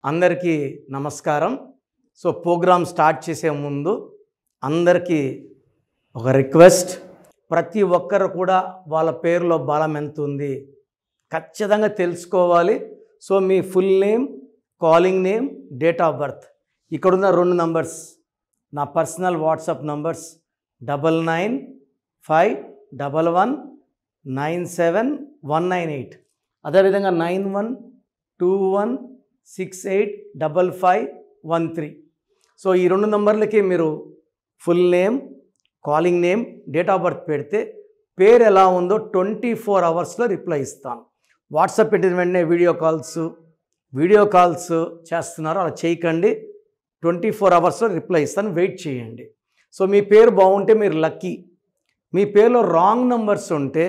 అందరికీ నమస్కారం. So programme start చేసే ముందు అందరికీ ఒక రిక్వెస్ట్, ప్రతి ఒక్కరు కూడా వాళ్ళ పేరులో బలం ఎంత ఉంది ఖచ్చితంగా తెలుసుకోవాలి. So me full name, calling name, date of birth, ఇక్కడున్న 2 నంబర్స్ నా పర్సనల్ వాట్సాప్ నంబర్స్ 995111971998, అదేవిధంగా 9121685513. సో ఈ 2 నంబర్లకి మీరు full name, calling name, date of birth పెడితే పేరు ఎలా ఉందో 24 అవర్స్లో రిప్లై ఇస్తాను. వాట్సాప్ పెట్టిన వెంటనే వీడియో కాల్స్ చేస్తున్నారు, అలా చేయకండి. 24 అవర్స్లో రిప్లై ఇస్తాను, వెయిట్ చేయండి. సో మీ పేరు బాగుంటే మీరు లక్కీ. మీ పేరులో రాంగ్ నంబర్స్ ఉంటే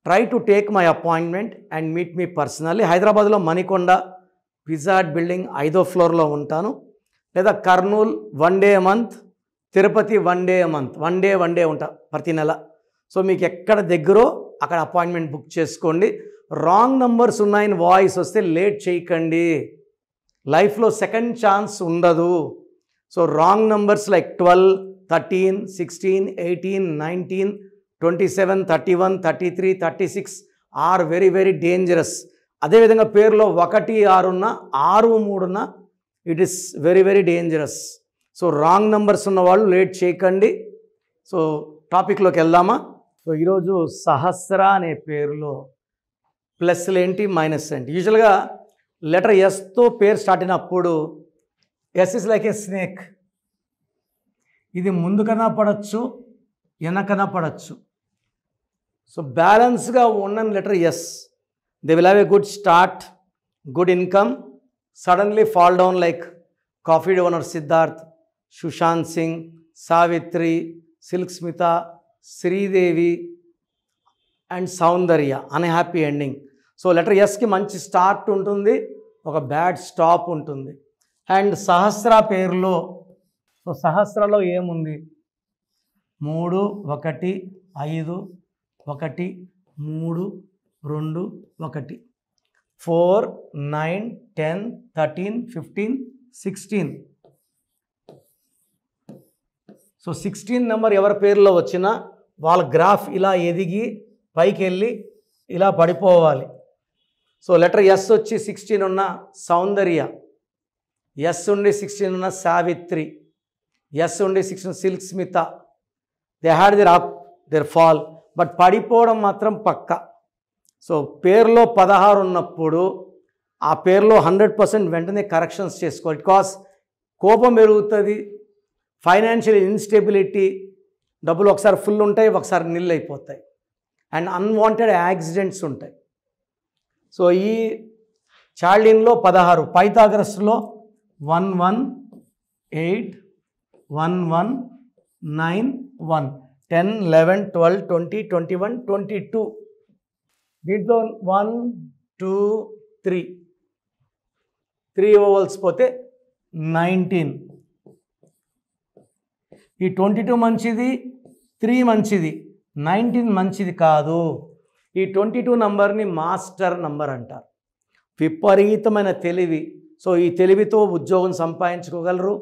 try to take my appointment and meet me personally. హైదరాబాద్లో మణికొండ పిజ్జా హట్ బిల్డింగ్ 5వ ఫ్లోర్లో ఉంటాను, లేదా Kurnool 1 day month, Tirupati 1 day month, 1 day ఉంటా ప్రతి నెల. సో మీకు ఎక్కడ దగ్గరో అక్కడ అపాయింట్మెంట్ బుక్ చేసుకోండి. రాంగ్ నంబర్స్ ఉన్నాయని వాయిస్ వస్తే లేట్ చేయకండి, లైఫ్లో సెకండ్ ఛాన్స్ ఉండదు. So wrong numbers like 12, 13, 16, 18, 19, 27, 31, 33, 36 are very very dangerous. అదేవిధంగా పేరులో 1, 6 ఉన్న, 6, 3 ఉన్న, it is very very dangerous. So wrong numbers ఉన్న వాళ్ళు లేట్ చేయకండి. సో టాపిక్లోకి వెళ్దామా? సో ఈరోజు సహస్ర అనే పేరులో ప్లస్లు ఏంటి, మైనస్ ఏంటి? యూజువల్గా లెటర్ ఎస్తో పేరు స్టార్ట్ అయినప్పుడు S is like a snake. ఇది ముందుకన్నా పడవచ్చు, వెనకన్నా పడవచ్చు. సో బ్యాలెన్స్గా ఉన్న letter S. They will have a good start, good income, suddenly fall down like coffee owner Siddharth, Sushant Singh, Savitri, Silk Smitha, Sridevi and Soundarya. Unhappy ending. So letter ఎస్కి మంచి స్టార్ట్ ఉంటుంది, ఒక బ్యాడ్ స్టాప్ ఉంటుంది. అండ్ సహస్ర పేరులో, సో సహస్రలో ఏముంది? 3, 1, 5, 1, 3, 2, 1, 4, 9, 10, 13, 15, 16. సో 16 నెంబర్ ఎవరి పేరులో వచ్చినా వాళ్ళ గ్రాఫ్ ఇలా ఎదిగి పైకి వెళ్ళి ఇలా పడిపోవాలి. సో లెటర్ ఎస్ వచ్చి 16 ఉన్న సౌందర్య, ఎస్ ఉండి 16 ఉన్న సావిత్రి, ఎస్ ఉండి 16 Silk Smitha. They had their up their fall, but పడిపోవడం మాత్రం పక్క. సో పేరులో 16 ఉన్నప్పుడు ఆ పేరులో 100% వెంటనే కరెక్షన్స్ చేసుకోవాలి. బికాస్ కోపం పెరుగుతుంది, ఫైనాన్షియల్ ఇన్స్టెబిలిటీ, డబ్బులు ఒకసారి ఫుల్ ఉంటాయి, ఒకసారి నిల్ అయిపోతాయి, అండ్ అన్వాంటెడ్ యాక్సిడెంట్స్ ఉంటాయి. సో ఈ చార్లిన్లో 16, పైథాగరస్లో 1, 1, 8, 1, 1, 9, 1, 10, 11, 12, 20, 21, 22. దీంట్లో 1, 2, 3 ఓవల్స్ పోతే 19. ఈ 22 మంచిది, 3 మంచిది, 19 మంచిది కాదు. ఈ 22 నంబర్ని మాస్టర్ నంబర్ అంటారు. విపరీతమైన తెలివి. సో ఈ తెలివితో ఉద్యోగం సంపాదించుకోగలరు,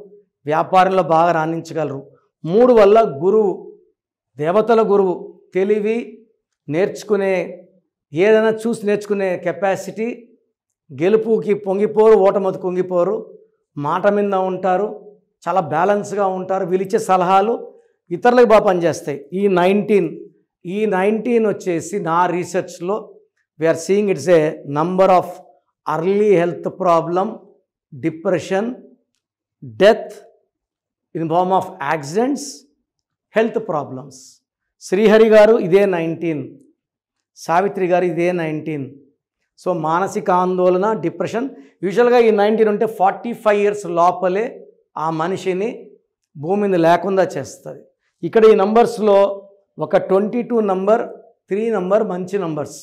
వ్యాపారంలో బాగా రాణించగలరు. 3 వల్ల గురువు, దేవతల గురువు, తెలివి, నేర్చుకునే, ఏదైనా చూసి నేర్చుకునే కెపాసిటీ, గెలుపుకి పొంగిపోరు, ఓటమికి కుంగిపోరు, మాట మీద ఉంటారు, చాలా బ్యాలెన్స్గా ఉంటారు. వీళ్ళిచ్చే సలహాలు ఇతరులకు బాగా పనిచేస్తాయి. ఈ 19 వచ్చేసి నా రీసెర్చ్లో we are seeing it's a number of early health problem, depression, death in form of accidents, health problems. Srihari గారు ఇదే 19, సావిత్రి గారు ఇదే 19. సో మానసిక ఆందోళన, డిప్రెషన్. యూజువల్గా ఈ 19 ఉంటే 45 ఇయర్స్ లోపలే ఆ మనిషిని భూమి మీద లేకుండా చేస్తుంది. ఇక్కడ ఈ నంబర్స్లో ఒక 22 నంబర్, 3 నంబర్ మంచి నంబర్స్.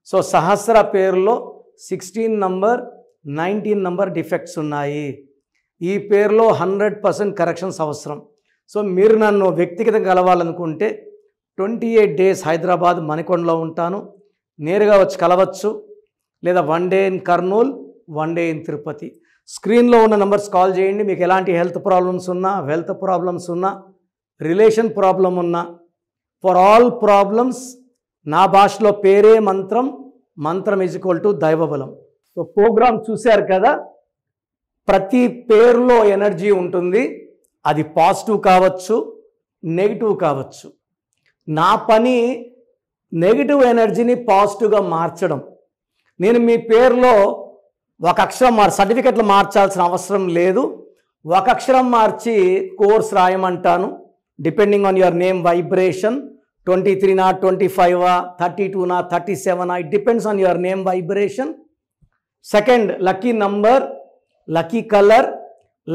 సో సహస్ర పేరులో 16 నంబర్, 19 నంబర్ డిఫెక్ట్స్ ఉన్నాయి. ఈ పేరులో 100% కరెక్షన్స్ అవసరం. సో మీరు నన్ను వ్యక్తిగతంగా కలవాలనుకుంటే 28 డేస్ హైదరాబాద్ మణికొండలో ఉంటాను, నేరుగా వచ్చి కలవచ్చు, లేదా 1 day in Kurnool, 1 day in Tirupati. స్క్రీన్లో ఉన్న నంబర్స్ కాల్ చేయండి. మీకు ఎలాంటి హెల్త్ ప్రాబ్లమ్స్ ఉన్నా, వెల్త్ ప్రాబ్లమ్స్ ఉన్నా, రిలేషన్ ప్రాబ్లం ఉన్నా, ఫర్ ఆల్ ప్రాబ్లమ్స్ నా భాషలో పేరే మంత్రం, మంత్రం ఈజ్ ఈక్వల్ టు దైవబలం. సో ప్రోగ్రామ్ చూశారు కదా, ప్రతి పేరులో ఎనర్జీ ఉంటుంది. అది పాజిటివ్ కావచ్చు, నెగిటివ్ కావచ్చు. నా పని నెగిటివ్ ఎనర్జీని పాజిటివ్గా మార్చడం. నేను మీ పేరులో ఒక అక్షరం సర్టిఫికెట్లు మార్చాల్సిన అవసరం లేదు. ఒక అక్షరం మార్చి కోర్స్ రాయమంటాను. Depending on your name vibration, 23 25 32 37, it depends on your name vibration. Second, lucky number, lucky colour,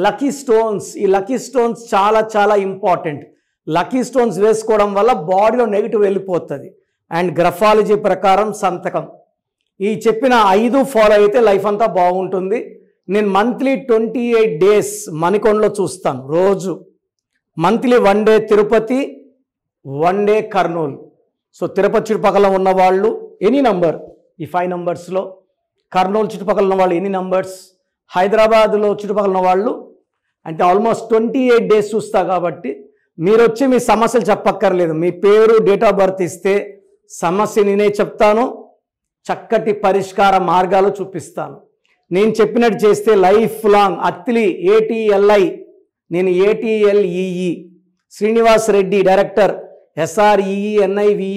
lucky stones. ఈ లక్కీ స్టోన్స్ చాలా చాలా ఇంపార్టెంట్. లక్కీ స్టోన్స్ వేసుకోవడం వల్ల బాడీలో నెగిటివ్ వెళ్ళిపోతుంది. అండ్ గ్రఫాలజీ ప్రకారం సంతకం. ఈ చెప్పిన 5 ఫాలో అయితే లైఫ్ అంతా బాగుంటుంది. నేను మంత్లీ 28 డేస్ మణికొండలో చూస్తాను రోజు. Monthly 1 day Tirupati, 1 day Kurnool. So Tirupati చుట్టుపక్కల ఉన్నవాళ్ళు ఎనీ నంబర్, ఈ 5 నంబర్స్లో, కర్నూలు చుట్టుపక్కల ఉన్న వాళ్ళు ఎనీ నంబర్స్, హైదరాబాద్లో చుట్టుపక్కల ఉన్న వాళ్ళు అంటే ఆల్మోస్ట్ 28 డేస్ చూస్తా. కాబట్టి మీరు వచ్చి మీ సమస్యలు చెప్పక్కర్లేదు. మీ పేరు, డేట్ ఆఫ్ బర్త్ ఇస్తే సమస్య నేనే చెప్తాను, చక్కటి పరిష్కార మార్గాలు చూపిస్తాను. నేను చెప్పినట్టు చేస్తే లైఫ్ లాంగ్. అత్తిలి ATLI, నేను ATLEE, Srinivas Reddy director, SREENIVASSREDDE,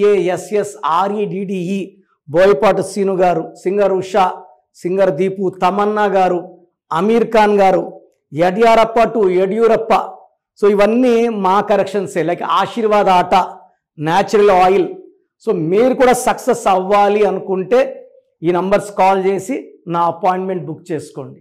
Boyapati Seenu garu, singer Usha, singer Deepu, Tamannaah garu, Aamir Khan గారు, యడ్యారప్ప టు యడ్యూరప్ప. సో ఇవన్నీ మా కరెక్షన్సే. లైక్ ఆశీర్వాద ఆట, న్యాచురల్ ఆయిల్. సో మీరు కూడా సక్సెస్ అవ్వాలి అనుకుంటే ఈ నంబర్స్ కాల్ చేసి నా అపాయింట్మెంట్ బుక్ చేసుకోండి.